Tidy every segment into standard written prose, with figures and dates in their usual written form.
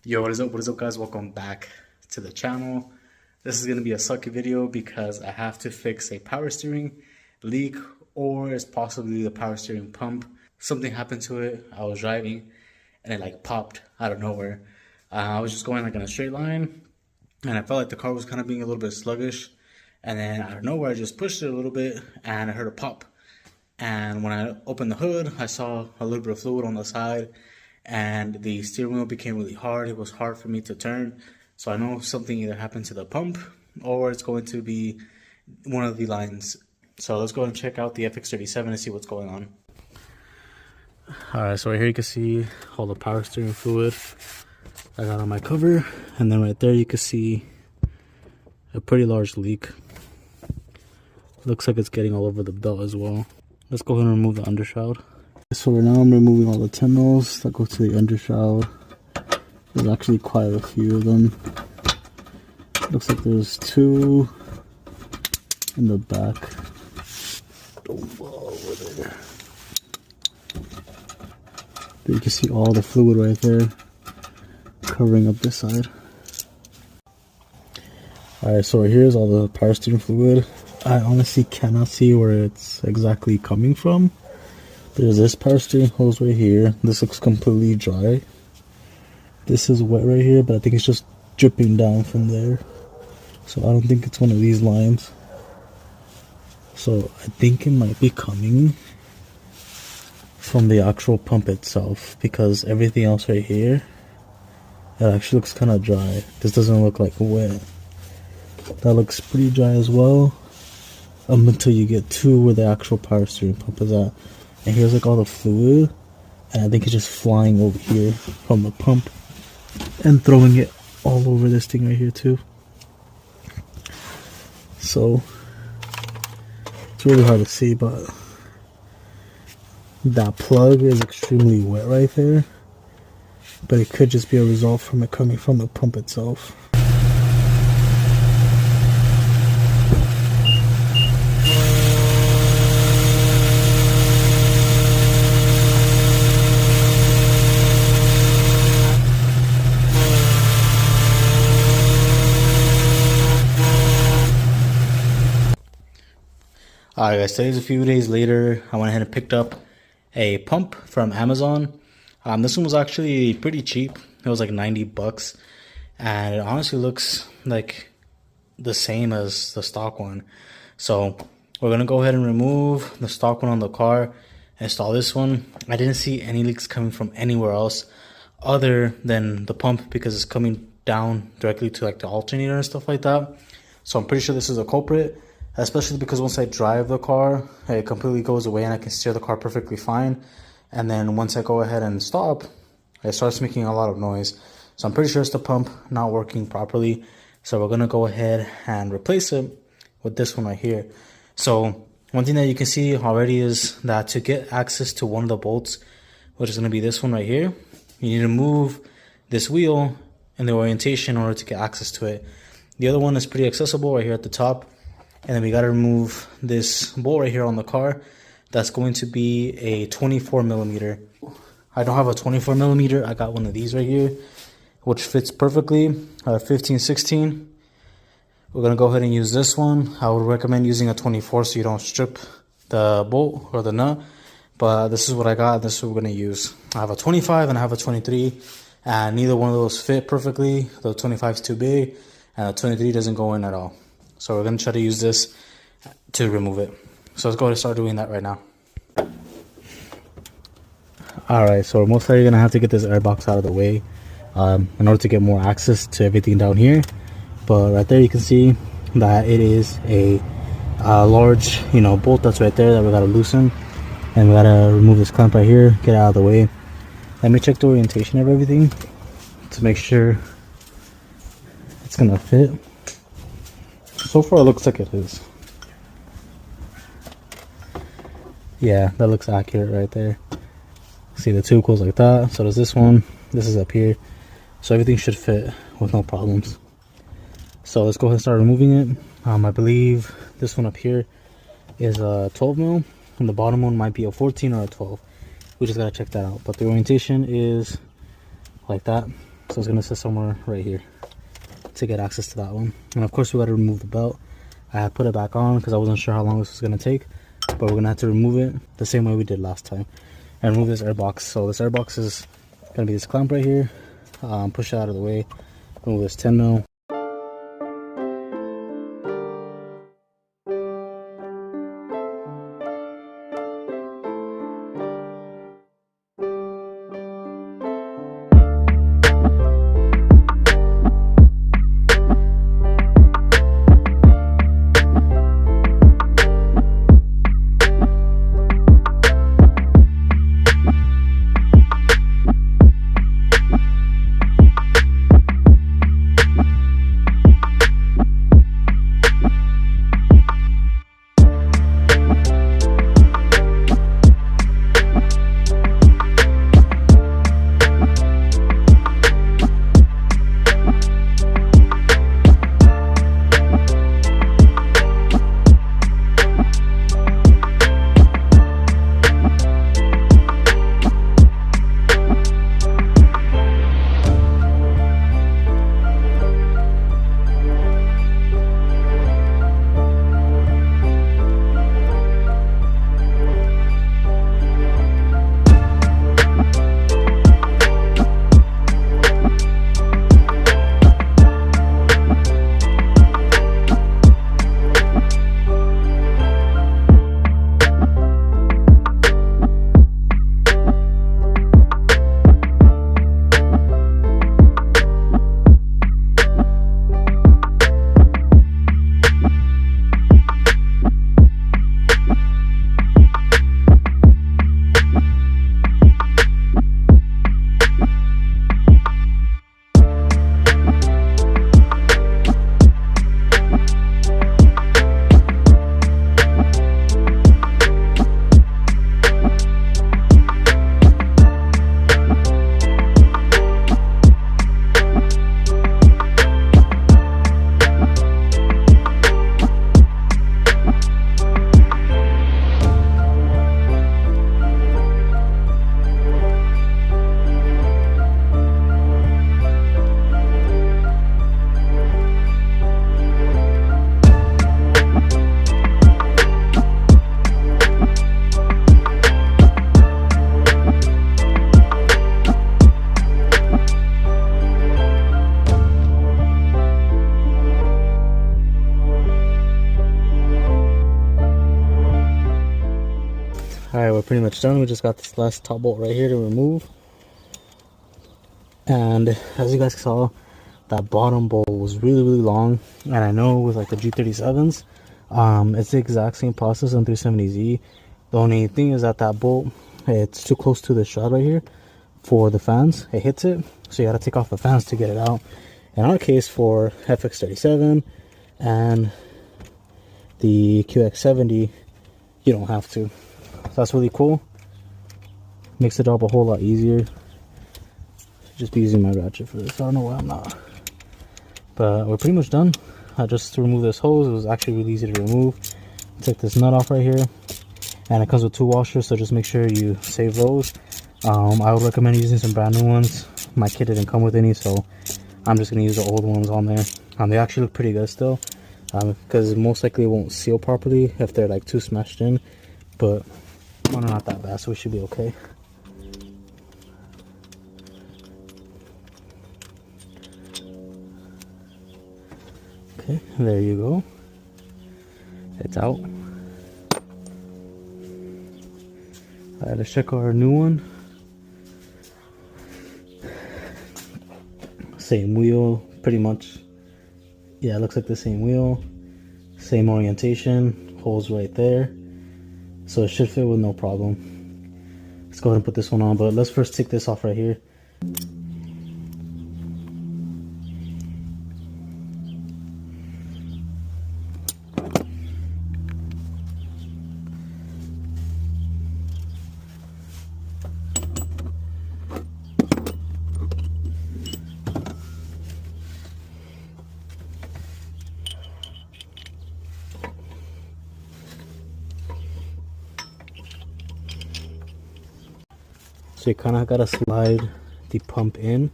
Yo, what is up guys? Welcome back to the channel. This is going to be a sucky video because I have to fix a power steering leak, or it's possibly the power steering pump. Something happened to it. I was driving and it like popped out of nowhere. I was just going like in a straight line and I felt like the car was kind of being a little bit sluggish, and then out of nowhere I just pushed it a little bit and I heard a pop. And when I opened the hood, I saw a little bit of fluid on the side, and the steering wheel became really hard. It was hard for me to turn. So I know something either happened to the pump or it's going to be one of the lines. So let's go and check out the FX37 and see what's going on. Alright, so right here you can see all the power steering fluid I got on my cover. And then right there you can see a pretty large leak. Looks like it's getting all over the belt as well. Let's go ahead and remove the undershroud. So right now I'm removing all the tendrils that go to the undershroud. There's actually quite a few of them. Looks like there's two in the back. Don't fall over there. But you can see all the fluid right there covering up this side. Alright, so right here is all the power steering fluid. I honestly cannot see where it's exactly coming from. There's this power steering hose right here. This looks completely dry. This is wet right here, but I think it's just dripping down from there. So I don't think it's one of these lines. So I think it might be coming from the actual pump itself, because everything else right here, it actually looks kind of dry. This doesn't look like wet. That looks pretty dry as well, until you get to where the actual power steering pump is at. And here's like all the fluid, and I think it's just flying over here from the pump and throwing it all over this thing right here too. So it's really hard to see, but that plug is extremely wet right there, but it could just be a result from it coming from the pump itself. Alright guys, today's a few days later. I went ahead and picked up a pump from Amazon. This one was actually pretty cheap. It was like 90 bucks. And it honestly looks like the same as the stock one. So we're going to go ahead and remove the stock one on the car, install this one. I didn't see any leaks coming from anywhere else other than the pump, because it's coming down directly to like the alternator and stuff like that. So I'm pretty sure this is a culprit. Especially because once I drive the car, it completely goes away and I can steer the car perfectly fine. And then once I go ahead and stop, it starts making a lot of noise. So I'm pretty sure it's the pump not working properly. So we're going to go ahead and replace it with this one right here. So one thing that you can see already is that to get access to one of the bolts, which is going to be this one right here, you need to move this wheel in the orientation in order to get access to it. The other one is pretty accessible right here at the top. And then we got to remove this bolt right here on the car. That's going to be a 24 millimeter. I don't have a 24 millimeter. I got one of these right here, which fits perfectly. 15-16. We're going to go ahead and use this one. I would recommend using a 24 so you don't strip the bolt or the nut. But this is what I got. This is what we're going to use. I have a 25 and I have a 23. And neither one of those fit perfectly. The 25 is too big and the 23 doesn't go in at all. So we're going to try to use this to remove it. So let's go ahead and start doing that right now. Alright, so we're most likely going to have to get this air box out of the way in order to get more access to everything down here. But right there you can see that it is a large, bolt that's right there that we got to loosen. And we got to remove this clamp right here, get it out of the way. Let me check the orientation of everything to make sure it's going to fit. So far it looks like it is. Yeah, that looks accurate right there. See, the tube goes like that. So does this one. This is up here. So everything should fit with no problems. So let's go ahead and start removing it. I believe this one up here is a 12 mil, and the bottom one might be a 14 or a 12. We just gotta check that out. But the orientation is like that. So it's gonna sit somewhere right here to get access to that one. And of course we gotta remove the belt. I put it back on because I wasn't sure how long this was gonna take, but we're gonna have to remove it the same way we did last time and remove this air box. So this air box is gonna be this clamp right here. Push it out of the way, remove this 10 mil. Alright, we're pretty much done. We just got this last top bolt right here to remove. And as you guys saw, that bottom bolt was really long. And I know with like the G37s, it's the exact same process on 370Z. The only thing is that that bolt, it's too close to the shroud right here for the fans. It hits it, so you gotta take off the fans to get it out. In our case, for FX37 and the QX70, you don't have to. So that's really cool. Makes the job a whole lot easier. Just be using my ratchet for this. I don't know why I'm not. But we're pretty much done. I just removed this hose. It was actually really easy to remove. Take this nut off right here. And it comes with 2 washers, so just make sure you save those. I would recommend using some brand new ones. My kit didn't come with any, so I'm just going to use the old ones on there. They actually look pretty good still. Because most likely it won't seal properly if they're like too smashed in. But mine are not that bad, so we should be okay. Okay, there you go. It's out. Alright, let's check our new one. Same wheel, pretty much. Yeah, it looks like the same wheel. Same orientation, holes right there. So it should fit with no problem. Let's go ahead and put this one on, but let's first take this off right here. So you kind of got to slide the pump in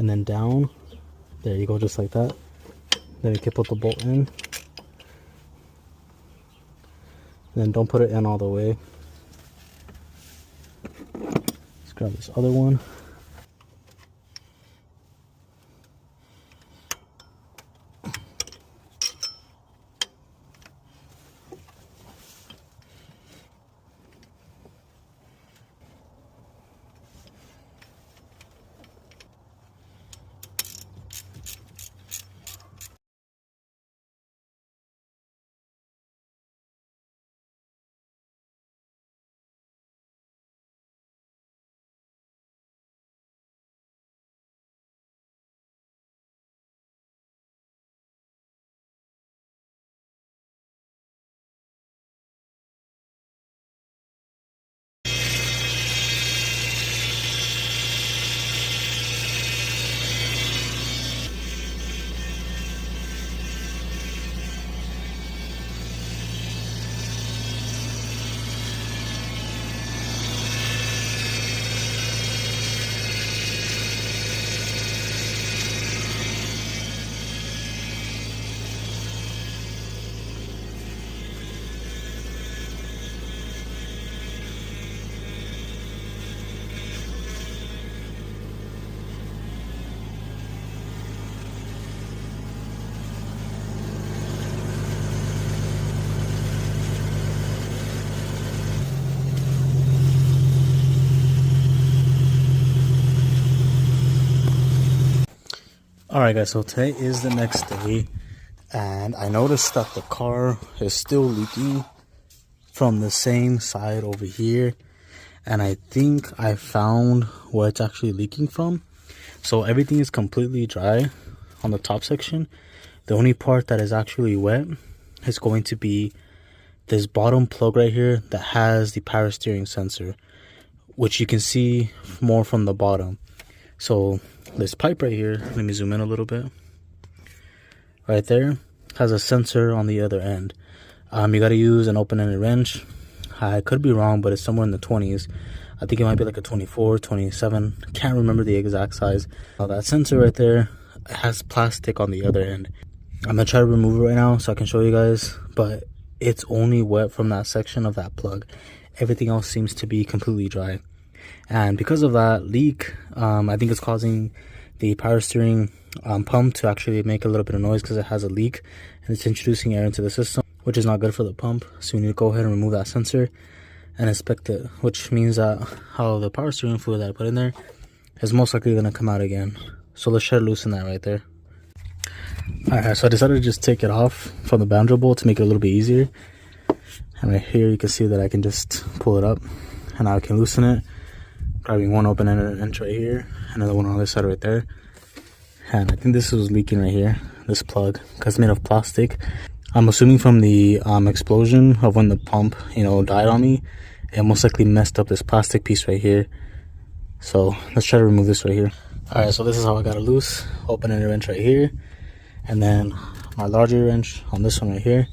and then down. There you go, just like that. Then you can put the bolt in. Then don't put it in all the way. Let's grab this other one. Alright guys, so today is the next day, and I noticed that the car is still leaking from the same side over here, and I think I found where it's actually leaking from. So everything is completely dry on the top section. The only part that is actually wet is going to be this bottom plug right here that has the power steering sensor, which you can see more from the bottom. So this pipe right here, let me zoom in a little bit, right there has a sensor on the other end. You got to use an open-ended wrench. I could be wrong, but it's somewhere in the 20s. I think it might be like a 24, 27, can't remember the exact size. That sensor right there has plastic on the other end. I'm gonna try to remove it right now so I can show you guys, but it's only wet from that section of that plug. Everything else seems to be completely dry. And because of that leak, I think it's causing the power steering pump to actually make a little bit of noise because it has a leak and it's introducing air into the system, which is not good for the pump. So we need to go ahead and remove that sensor and inspect it, which means that how the power steering fluid that I put in there is most likely going to come out again. So let's try to loosen that right there. Alright, so I decided to just take it off from the banjo bolt to make it a little bit easier. And right here you can see that I can just pull it up, and now I can loosen it, grabbing one open-ended wrench right here, another one on the other side right there. And I think this was leaking right here, this plug, because it's made of plastic. I'm assuming from the explosion of when the pump, died on me, it most likely messed up this plastic piece right here. So let's try to remove this right here. Alright, so this is how I got it loose. Open-ended wrench right here, and then my larger wrench on this one right here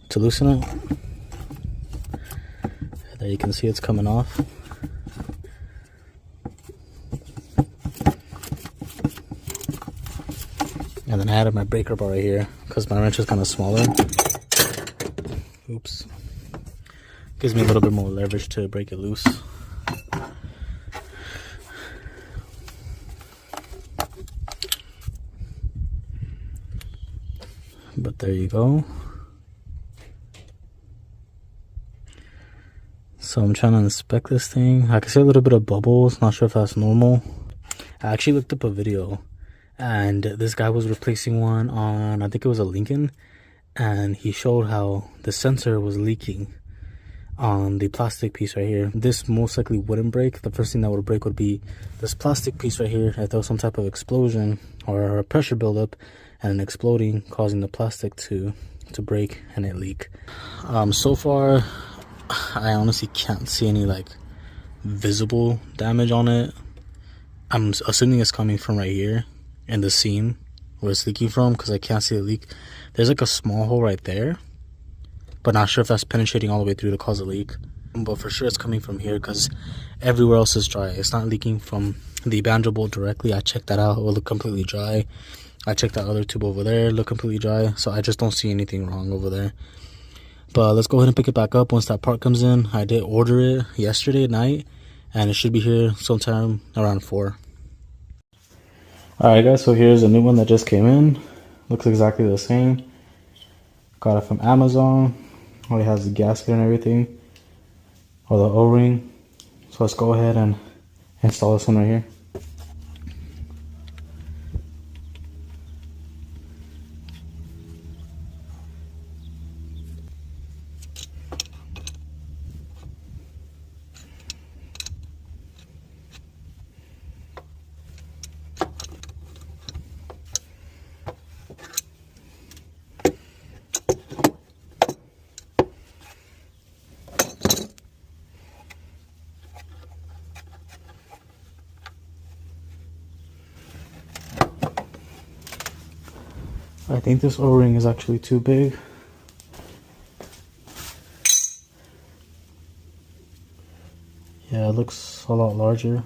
to loosen it. There you can see it's coming off. And then I added my breaker bar right here because my wrench is kind of smaller. Oops. Gives me a little bit more leverage to break it loose. But there you go. So I'm trying to inspect this thing. I can see a little bit of bubbles. Not sure if that's normal. I actually looked up a video, and this guy was replacing one on, I think it was a Lincoln, and he showed how the sensor was leaking on the plastic piece right here. This most likely wouldn't break. The first thing that would break would be this plastic piece right here. If there was some type of explosion or a pressure buildup and exploding, causing the plastic to break and it leak. So far, I honestly can't see any visible damage on it. I'm assuming it's coming from right here in the seam where it's leaking from, because I can't see the leak. There's a small hole right there, but not sure if that's penetrating all the way through to cause a leak. But for sure it's coming from here because everywhere else is dry. It's not leaking from the banjo bolt directly. I checked that out, it will look completely dry. I checked that other tube over there, look completely dry, so I just don't see anything wrong over there. But let's go ahead and pick it back up once that part comes in. I did order it yesterday night, and it should be here sometime around 4. Alright guys, so here's a new one that just came in. Looks exactly the same. Got it from Amazon. Already has the gasket and everything, or the O-ring. So let's go ahead and install this one right here. I think this O-ring is actually too big. Yeah, it looks a lot larger.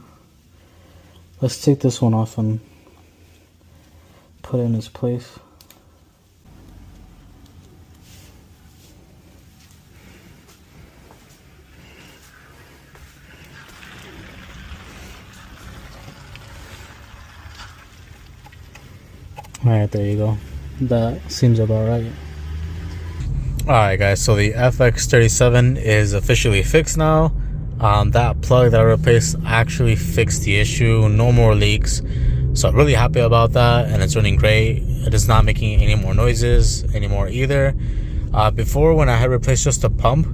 Let's take this one off and put it in its place. Alright, there you go. That seems about right. Alright guys, so the FX37 is officially fixed now. That plug that I replaced actually fixed the issue. No more leaks. So I'm really happy about that, and it's running great. It is not making any more noises anymore either. Before, when I had replaced just the pump,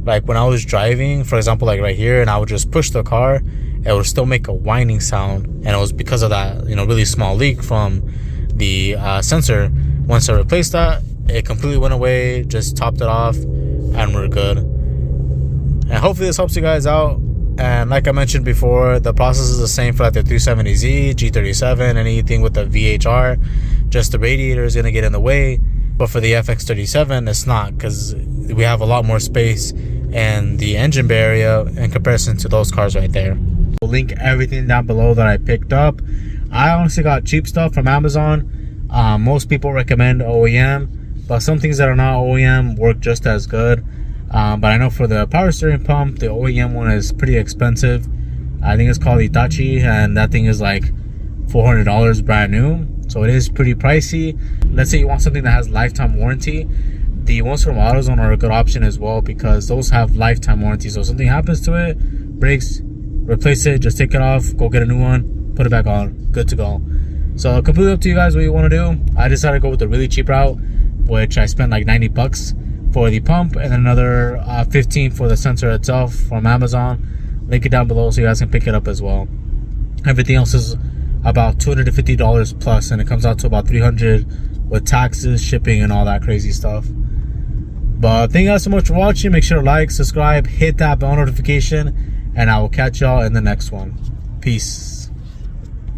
like when I was driving, for example, like right here, and I would just push the car, it would still make a whining sound, and it was because of that, really small leak from the sensor. Once I replaced that, it completely went away, just topped it off, and we're good. And hopefully this helps you guys out. And like I mentioned before, the process is the same for like the 370Z, G37, anything with the VHR. Just the radiator is going to get in the way. But for the FX37, it's not, because we have a lot more space in the engine bay area in comparison to those cars right there. We'll link everything down below that I picked up. I honestly got cheap stuff from Amazon. Most people recommend OEM, but some things that are not OEM work just as good. But I know for the power steering pump, the OEM one is pretty expensive. I think it's called Itachi, and that thing is like $400 brand new. So it is pretty pricey. Let's say you want something that has lifetime warranty. The ones from AutoZone are a good option as well, because those have lifetime warranty. So if something happens to it, breaks, replace it, just take it off, go get a new one, put it back on, good to go. So completely up to you guys what you want to do. I decided to go with the really cheap route, which I spent like 90 bucks for the pump, and then another 15 for the sensor itself from Amazon. Link it down below so you guys can pick it up as well. Everything else is about $250 plus, and it comes out to about $300 with taxes, shipping, and all that crazy stuff. But thank you guys so much for watching. Make sure to like, subscribe, hit that bell notification, and I will catch y'all in the next one. Peace.